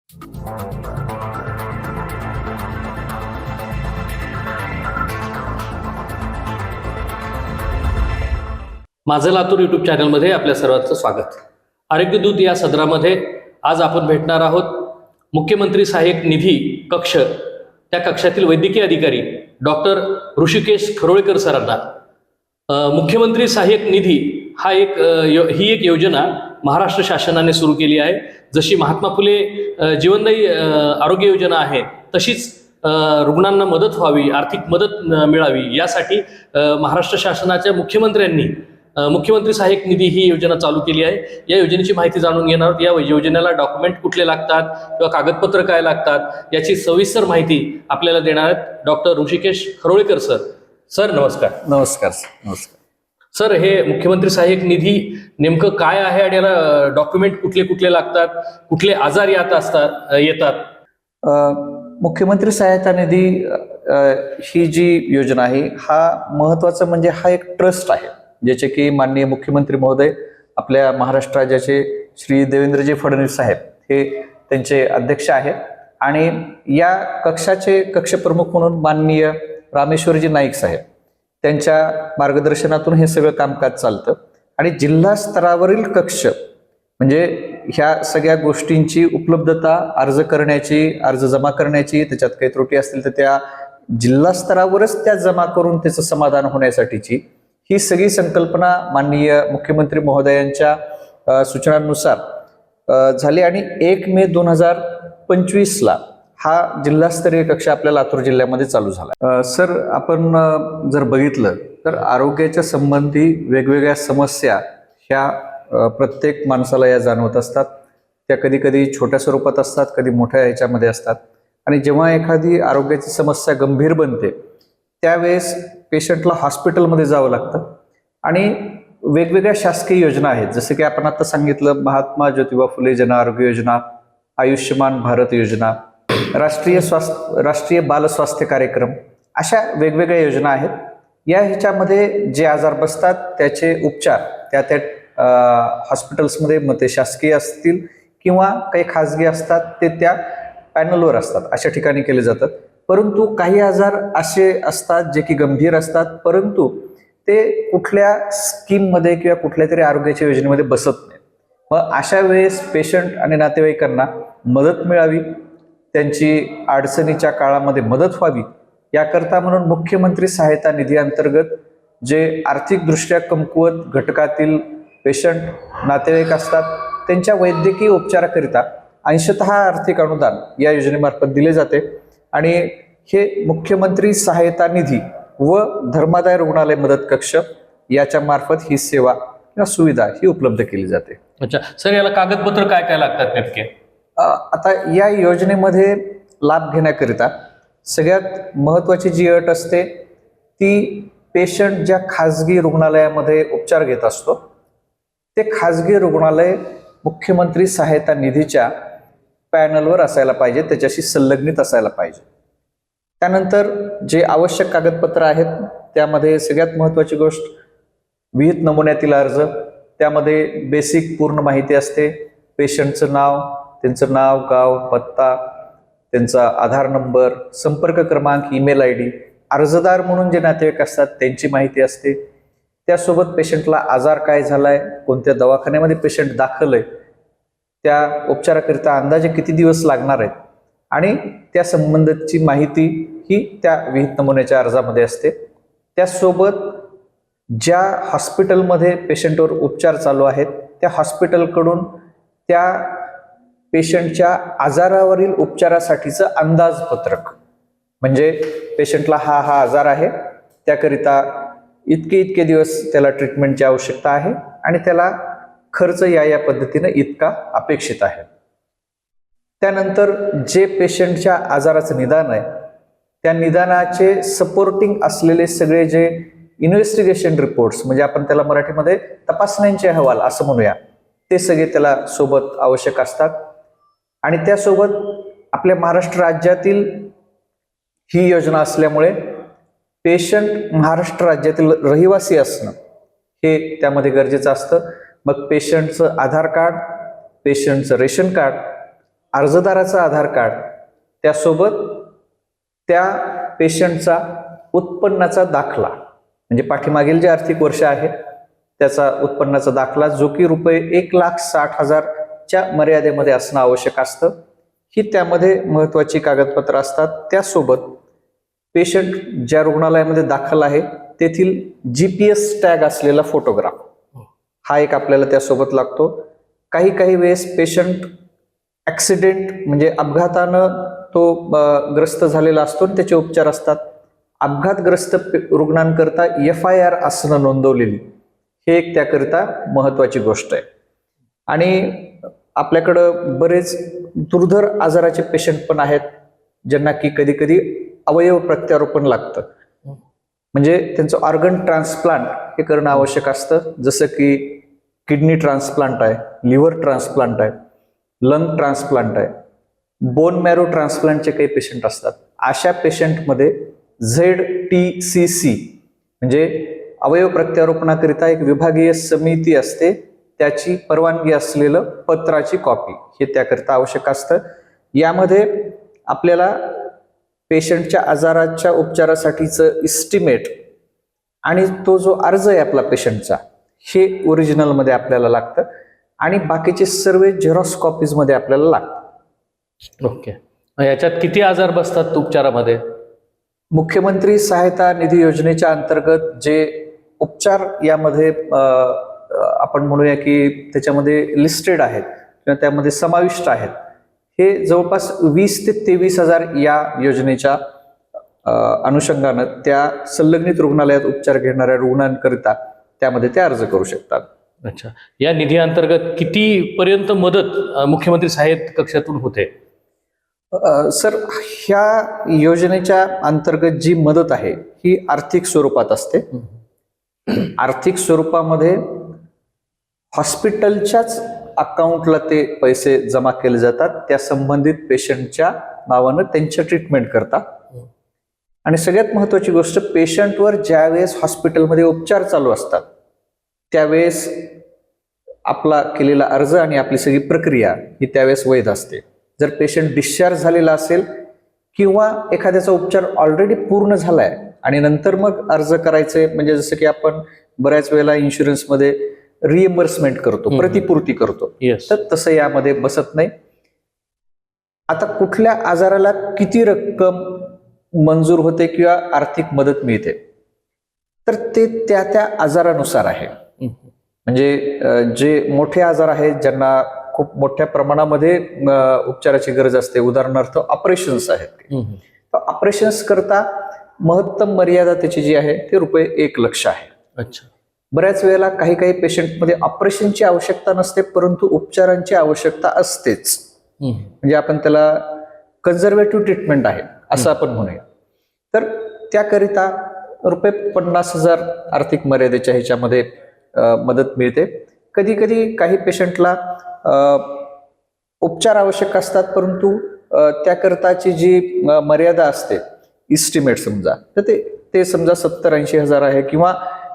माझं लातूर यूट्यूब चॅनलमध्ये आपल्या सर्वांचं स्वागत. आरोग्य दूत या सदरामध्ये आज आपण भेटणार आहोत मुख्यमंत्री सहाय्यक निधी कक्ष, त्या कक्षातील वैद्यकीय अधिकारी डॉक्टर ऋषिकेश खरोळेकर सरांना. मुख्यमंत्री सहाय्यक निधी हा ही एक योजना महाराष्ट्र शासनाने सुरू केली आहे. जशी महात्मा फुले जीवनदायी आरोग्य योजना आहे, तशीच रुग्णांना मदत व्हावी, आर्थिक मदत मिळावी यासाठी महाराष्ट्र शासनाच्या मुख्यमंत्र्यांनी मुख्यमंत्री सहाय्यक निधी ही योजना चालू केली आहे. या योजनेची माहिती जाणून घेणार आहोत. या योजनेला डॉक्युमेंट कुठले लागतात किंवा कागदपत्र काय लागतात याची सविस्तर माहिती आपल्याला देणार आहेत डॉक्टर ऋषिकेश खरोळेकर सर. सर नमस्कार. नमस्कार. नमस्कार सर, हे मुख्यमंत्री सहाय्यक निधी नेमकं काय आहे आणि याला डॉक्युमेंट कुठले कुठले लागतात, कुठले आजार येतात? मुख्यमंत्री सहायता निधी ही जी योजना आहे, हा महत्वाचं म्हणजे हा एक ट्रस्ट आहे, ज्याचे की माननीय मुख्यमंत्री महोदय आपल्या महाराष्ट्र राज्याचे श्री देवेंद्रजी फडणवीस साहेब हे त्यांचे अध्यक्ष आहेत. आणि या कक्षाचे कक्षप्रमुख म्हणून माननीय रामेश्वरजी नाईक साहेब, त्यांच्या मार्गदर्शनातून हे सगळं कामकाज चालतं. आणि जिल्हा स्तरावरील कक्ष म्हणजे ह्या सगळ्या गोष्टींची उपलब्धता, अर्ज जमा करण्याची, त्याच्यात काही त्रुटी असतील तर त्या जिल्हा स्तरावरच त्या जमा करून त्याचं समाधान होण्यासाठीची ही सगळी संकल्पना माननीय मुख्यमंत्री महोदयांच्या सूचनांनुसार झाली. आणि 1 मे 2025 हा जिल्हास्तरीय कक्ष आपल्या लातूर जिल्ह्यामध्ये चालू झाला. सर, आपण जर बघितलं तर आरोग्याच्या संबंधी वेगवेगळ्या समस्या ह्या प्रत्येक माणसाला या जाणवत असतात. त्या कधी कधी छोट्या स्वरूपात असतात, कधी मोठ्या ह्याच्यामध्ये असतात. आणि जेव्हा एखादी आरोग्याची समस्या गंभीर बनते त्यावेळेस पेशंटला हॉस्पिटलमध्ये जावं लागतं. आणि वेगवेगळ्या शासकीय योजना आहेत, जसं की आपण आता सांगितलं महात्मा ज्योतिबा फुले जन आरोग्य योजना, आयुष्यमान भारत योजना, राष्ट्रीय बाल स्वास्थ्य कार्यक्रम, अशा वेगवेगळ्या योजना आहेत. या ह्याच्यामध्ये जे आजार बसतात त्याचे उपचार त्या हॉस्पिटल्समध्ये, मग ते शासकीय असतील किंवा काही खाजगी असतात, ते त्या पॅनलवर असतात, अशा ठिकाणी केले जातात. परंतु काही आजार असे असतात जे की गंभीर असतात, परंतु ते कुठल्या स्कीममध्ये किंवा कुठल्या तरी आरोग्याच्या योजनेमध्ये बसत नाही. मग अशा वेळेस पेशंट आणि नातेवाईकांना मदत मिळावी, त्यांची अडचणीच्या काळामध्ये मदत व्हावी, याकरता म्हणून मुख्यमंत्री सहायता निधी अंतर्गत जे आर्थिकदृष्ट्या कमकुवत घटकातील पेशंट, नातेवाईक असतात, त्यांच्या वैद्यकीय उपचाराकरिता 80% आर्थिक अनुदान या योजनेमार्फत दिले जाते. आणि हे मुख्यमंत्री सहायता निधी व धर्मादाय रुग्णालय मदत कक्ष याच्या मार्फत ही सेवा किंवा सुविधा ही उपलब्ध केली जाते. अच्छा सर, याला कागदपत्र काय काय लागतात नेमके? आता या योजनेमध्ये लाभ घेण्याकरिता सगळ्यात महत्त्वाची जी अट असते ती, पेशंट ज्या खाजगी रुग्णालयामध्ये उपचार घेत असतो ते खाजगी रुग्णालय मुख्यमंत्री सहायता निधीच्या पॅनलवर असायला पाहिजे, त्याच्याशी संलग्नित असायला पाहिजे. त्यानंतर जे आवश्यक कागदपत्र आहेत त्यामध्ये सगळ्यात महत्त्वाची गोष्ट विहित नमुन्यातील अर्ज. त्यामध्ये बेसिक पूर्ण माहिती असते, पेशंटचं नाव, त्यांचं नाव, गाव, पत्ता, त्यांचा आधार नंबर, संपर्क क्रमांक, ईमेल ID, अर्जदार म्हणून जे नातेवाईक असतात त्यांची माहिती असते. त्यासोबत पेशंटला आजार काय झालाय, कोणत्या दवाखान्यामध्ये पेशंट दाखल आहे, त्या उपचाराकरिता अंदाजे किती दिवस लागणार आहेत, आणि त्या संबंधितची माहिती ही त्या विहित नमुन्याच्या अर्जामध्ये असते. त्यासोबत ज्या हॉस्पिटलमध्ये पेशंटवर उपचार चालू आहेत त्या हॉस्पिटलकडून त्या पेशंटच्या आजारावरील उपचारासाठीचं अंदाजपत्रक, म्हणजे पेशंटला हा आजार आहे, त्याकरिता इतके दिवस त्याला ट्रीटमेंटची आवश्यकता आहे आणि त्याला खर्च या पद्धतीने इतका अपेक्षित आहे. त्यानंतर जे पेशंटच्या आजाराचं निदान आहे त्या निदानाचे सपोर्टिंग असलेले सगळे जे इन्व्हेस्टिगेशन रिपोर्ट्स, म्हणजे आपण त्याला मराठीमध्ये तपासण्यांचे अहवाल असं म्हणूया, ते सगळे त्याला सोबत आवश्यक असतात. आणि त्यासोबत आपल्या महाराष्ट्र राज्यातील ही योजना असल्यामुळे पेशंट महाराष्ट्र राज्यातील रहिवासी असणं हे त्यामध्ये गरजेचं असतं. मग पेशंटचं आधार कार्ड, पेशंटचं रेशन कार्ड, अर्जदाराचं आधार कार्ड, त्यासोबत त्या पेशंटचा उत्पन्नाचा दाखला, म्हणजे पाठीमागील जे आर्थिक वर्ष आहे त्याचा उत्पन्नाचा दाखला, जो की रुपये 1,60,000च्या मर्यादेमध्ये असणं आवश्यक असतं, ही त्यामध्ये महत्त्वाची कागदपत्र असतात. त्यासोबत पेशंट ज्या रुग्णालयामध्ये दाखल आहे तेथील GPS टॅग असलेला फोटोग्राफ, हा एक आपल्याला त्यासोबत लागतो. काही वेळेस पेशंट ॲक्सिडेंट म्हणजे अपघातानं तो ग्रस्त झालेला असतो आणि त्याचे उपचार असतात. अपघातग्रस्त रुग्णांकरता FIR असणं नोंदवलेली, हे एक त्याकरिता महत्त्वाची गोष्ट आहे. आणि आपल्याकडं बरेच दुर्धर आजाराचे पेशंट पण आहेत, ज्यांना की कधी अवयव प्रत्यारोपण लागतं, म्हणजे त्यांचं ऑर्गन ट्रान्सप्लांट हे करणं आवश्यक असतं. जसं की किडनी ट्रान्सप्लांट आहे, लिव्हर ट्रान्सप्लांट आहे, लंग ट्रान्सप्लांट आहे, बोन मॅरो ट्रान्सप्लांटचे काही पेशंट असतात. अशा पेशंटमध्ये ZTCC म्हणजे अवयव प्रत्यारोपणाकरिता एक विभागीय समिती असते, त्याची परवानगी असलेलं पत्राची कॉपी हे त्याकरिता आवश्यक असतं. यामध्ये आपल्याला पेशंटच्या आजाराच्या उपचारासाठीचं इस्टिमेट आणि तो जो अर्ज आहे आपला पेशंटचा, हे ओरिजिनलमध्ये आपल्याला लागतं आणि बाकीचे सर्व झेरॉक्स कॉपीजमध्ये आपल्याला लागतं. ओके. याच्यात किती आजार बसतात उपचारामध्ये? मुख्यमंत्री सहायता निधी योजनेच्या अंतर्गत जे उपचार यामध्ये आपण म्हणूया की त्याच्यामध्ये लिस्टेड आहेत किंवा त्यामध्ये समाविष्ट आहेत, हे जवळपास 20 ते 23,000 या योजनेच्या अनुषंगानं त्या संलग्नित रुग्णालयात उपचार घेणाऱ्या रुग्णांकरिता त्यामध्ये ते अर्ज करू शकतात. अच्छा. या निधी अंतर्गत किती पर्यंत मदत मुख्यमंत्री सहाय्यता कक्षातून होते? सर, ह्या योजनेच्या अंतर्गत जी मदत आहे ही आर्थिक स्वरूपात असते. आर्थिक स्वरूपामध्ये हॉस्पिटलच्याच अकाउंटला ते पैसे जमा केले जातात, त्या संबंधित पेशंटच्या नावानं त्यांच्या ट्रीटमेंट करता. आणि सगळ्यात महत्त्वाची गोष्ट, पेशंटवर ज्यावेळेस हॉस्पिटलमध्ये उपचार चालू असतात त्यावेळेस आपला केलेला अर्ज आणि आपली सगळी प्रक्रिया ही त्यावेळेस वैध असते. जर पेशंट डिस्चार्ज झालेला असेल किंवा एखाद्याचा उपचार ऑलरेडी पूर्ण झालाय आणि नंतर मग अर्ज करायचे, म्हणजे जसं की आपण बऱ्याच वेळेला इन्शुरन्समध्ये रिएम्बर्समेंट करतो, प्रतिपूर्ती करतो, तर तसं यामध्ये बसत नाही. आता कुठल्या आजाराला किती रक्कम मंजूर होते किंवा आर्थिक मदत मिळते, तर ते त्या आजारानुसार आहे. म्हणजे जे मोठे आजार आहेत, ज्यांना खूप मोठ्या प्रमाणामध्ये उपचाराची गरज असते, उदाहरणार्थ ऑपरेशन्स आहेत, तर ऑपरेशन्स करता महत्तम मर्यादा त्याची जी आहे ते रुपये 1,00,000 आहे. अच्छा. बऱ्याच वेळेला काही पेशंटमध्ये ऑपरेशनची आवश्यकता नसते, परंतु उपचारांची आवश्यकता असतेच. म्हणजे आपण त्याला कन्झर्वेटिव्ह ट्रीटमेंट आहे असं आपण म्हणूया. तर त्याकरिता रुपये 50,000 आर्थिक मर्यादेच्या ह्याच्यामध्ये मदत मिळते. कधी काही पेशंटला उपचार आवश्यक असतात, परंतु त्याकरताची जी मर्यादा असते इस्टिमेट समजा, तर ते समजा 70-80 हजार आहे किंवा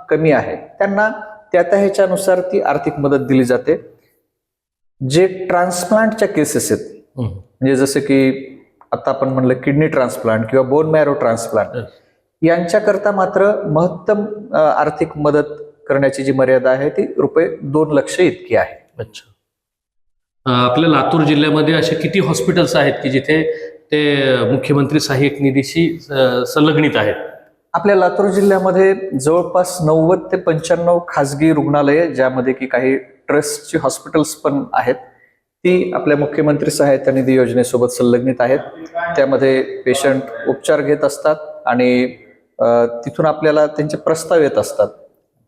कमी आहे, त्यांना त्या ह्याच्यानुसार ती आर्थिक मदत दिली जाते. जे ट्रान्सप्लांटच्या केसेस आहेत, म्हणजे जसं की आता आपण म्हणलं किडनी ट्रान्सप्लांट किंवा बोन मॅरो ट्रान्सप्लांट, यांच्याकरता मात्र महत्तम आर्थिक मदत करण्याची जी मर्यादा आहे ती रुपये 2,00,000 इतकी आहे. अच्छा. आपल्या लातूर जिल्ह्यामध्ये असे किती हॉस्पिटल्स आहेत की जिथे ते मुख्यमंत्री सहाय्यक निधीशी संलग्नित आहेत? आपल्या लातूर जिल्ह्यामध्ये जवळपास 90 ते 95 खाजगी रुग्णालये, ज्यामध्ये की काही ट्रस्टची हॉस्पिटल्स पण आहेत, ती आपल्या मुख्यमंत्री सहायता निधी योजनेसोबत संलग्नित आहेत. त्यामध्ये पेशंट उपचार घेत असतात आणि तिथून आपल्याला त्यांचे प्रस्ताव येत असतात.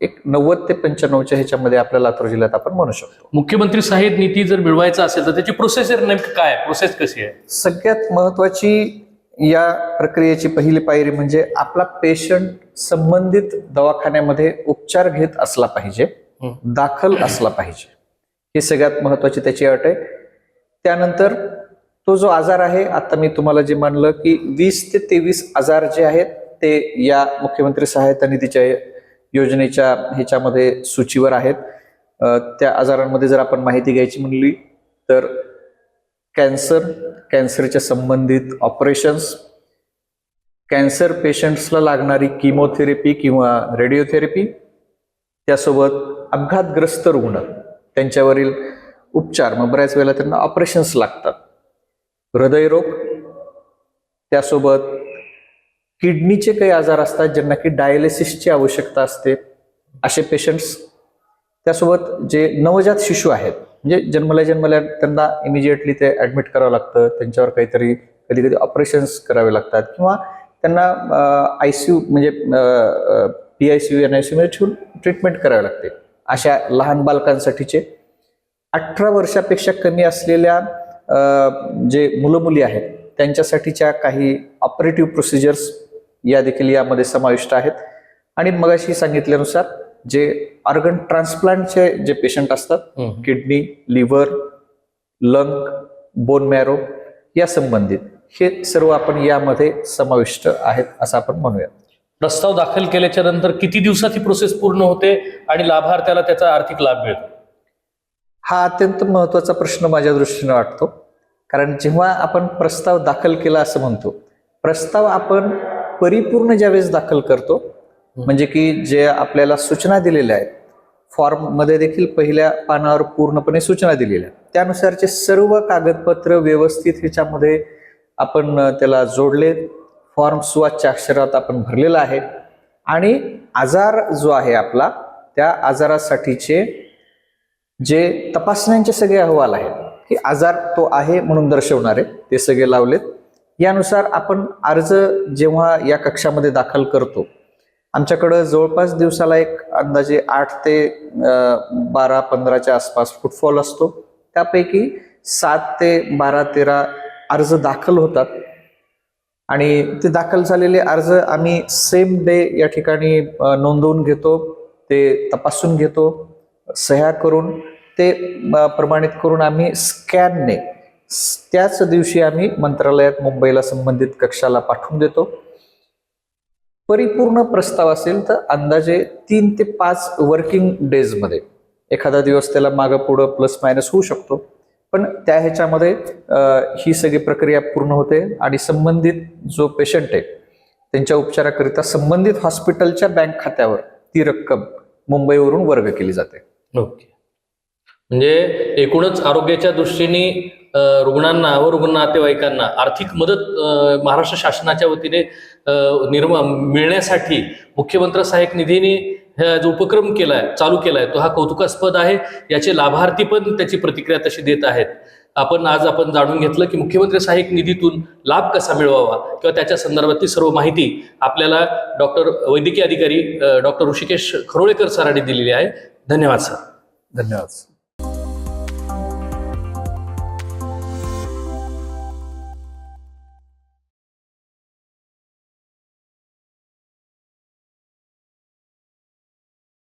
एक 90 ते 95च्या ह्याच्यामध्ये आपल्या लातूर जिल्ह्यात आपण म्हणू शकतो. मुख्यमंत्री सहाय्यता निधी जर मिळवायचा असेल तर त्याची प्रोसेस नेमकं काय, प्रोसेस कशी आहे? सगळ्यात महत्वाची या प्रक्रियेची पहिली पायरी म्हणजे आपला पेशंट संबंधित दवाखान्यामध्ये उपचार घेत असला पाहिजे, दाखल असला पाहिजे, हे सगळ्यात महत्वाची त्याची अट आहे. त्यानंतर तो जो आजार आहे, आता मी तुम्हाला जे म्हणलं की 20 ते 23 आजार जे आहेत ते या मुख्यमंत्री सहायता निधीच्या योजनेच्या ह्याच्यामध्ये सूचीवर आहेत. त्या आजारांमध्ये जर आपण माहिती घ्यायची म्हणली तर कॅन्सरच्या संबंधित ऑपरेशन्स, कॅन्सर पेशंट्सला लागणारी किमोथेरपी किंवा रेडिओथेरपी, त्यासोबत अपघातग्रस्त रुग्ण त्यांच्यावरील उपचार, मग बऱ्याच वेळेला त्यांना ऑपरेशन्स लागतात, हृदयरोग, त्यासोबत किडनीचे काही आजार असतात ज्यांना की डायलिसिसची आवश्यकता असते असे पेशंट्स, त्यासोबत जे नवजात शिशु आहेत म्हणजे जन्मल्या त्यांना इमिजिएटली ते ॲडमिट करावं लागतं, त्यांच्यावर काहीतरी कधी कधी ऑपरेशन्स करावे लागतात किंवा त्यांना ICU म्हणजे PICU NICU मध्ये ठेवून ट्रीटमेंट करावी लागते. अशा लहान बालकांसाठीचे 18 वर्षापेक्षा कमी असलेल्या जे मुलं मुली आहेत त्यांच्यासाठीच्या काही ऑपरेटिव्ह प्रोसिजर्स या देखील यामध्ये समाविष्ट आहेत. आणि मगाशी सांगितल्यानुसार जे ऑर्गन ट्रान्सप्लांटचे जे पेशंट असतात, kidney, liver, lung, bone marrow या संबंधित हे सर्व आपण यामध्ये समाविष्ट आहेत असं आपण म्हणूया. प्रस्ताव दाखल केल्याच्या नंतर किती दिवसात ही प्रोसेस पूर्ण होते आणि लाभार्थ्याला त्याचा आर्थिक लाभ मिळतो? हा अत्यंत महत्त्वाचा प्रश्न माझ्या दृष्टीने वाटतो. कारण जेव्हा आपण प्रस्ताव दाखल केला असं म्हणतो, प्रस्ताव आपण परिपूर्ण ज्यावेळेस दाखल करतो, म्हणजे की जे आपल्याला सूचना दिलेल्या आहेत, फॉर्ममध्ये देखील पहिल्या पानावर पूर्णपणे सूचना दिलेल्या आहेत, त्यानुसारचे सर्व कागदपत्र व्यवस्थित ह्याच्यामध्ये आपण त्याला जोडले, फॉर्म सुवाच्य अक्षरात आपण भरलेला आहे आणि आजार जो आहे आपला त्या आजारासाठीचे जे तपासण्यांचे सगळे अहवाल आहेत की आजार तो आहे म्हणून दर्शवणारे ते सगळे लावलेत. यानुसार आपण अर्ज जेव्हा या कक्षामध्ये दाखल करतो, आमच्याकडं जवळपास दिवसाला एक अंदाजे 8 ते 12-15च्या आसपास फुटफॉल असतो. त्यापैकी 7 ते 12-13 अर्ज दाखल होतात आणि ते दाखल झालेले अर्ज आम्ही सेम डे या ठिकाणी नोंदवून घेतो, ते तपासून घेतो, सह्या करून ते प्रमाणित करून आम्ही स्कॅनने त्याच दिवशी आम्ही मंत्रालयात मुंबईला संबंधित कक्षाला पाठवून देतो. परिपूर्ण प्रस्ताव असेल तर अंदाजे 3 ते 5 वर्किंग डेजमध्ये, एखादा दिवस त्याला मागं पुढं प्लस मायनस होऊ शकतो, पण त्या ह्याच्यामध्ये ही सगळी प्रक्रिया पूर्ण होते आणि संबंधित जो पेशंट आहे त्यांच्या उपचाराकरिता संबंधित हॉस्पिटलच्या बँक खात्यावर ती रक्कम मुंबईवरून वर्ग केली जाते. ओके. म्हणजे एकूणच आरोग्याच्या दृष्टीने रुग्णांना व रुग्ण नातेवाईकांना आर्थिक मदत महाराष्ट्र शासनाच्या वतीने मिळण्यासाठी मुख्यमंत्री सहाय्यक निधीने जो उपक्रम केलाय, चालू केलाय, तो हा कौतुकास्पद आहे. याचे लाभार्थी पण त्याची प्रतिक्रिया तशी देत आहेत. आज आपण जाणून घेतलं की मुख्यमंत्री सहाय्यक निधीतून लाभ कसा मिळवावा किंवा त्याच्या संदर्भातली सर्व माहिती आपल्याला वैद्यकीय अधिकारी डॉक्टर ऋषिकेश खरोळेकर सरांनी दिलेली आहे. धन्यवाद सर. धन्यवाद.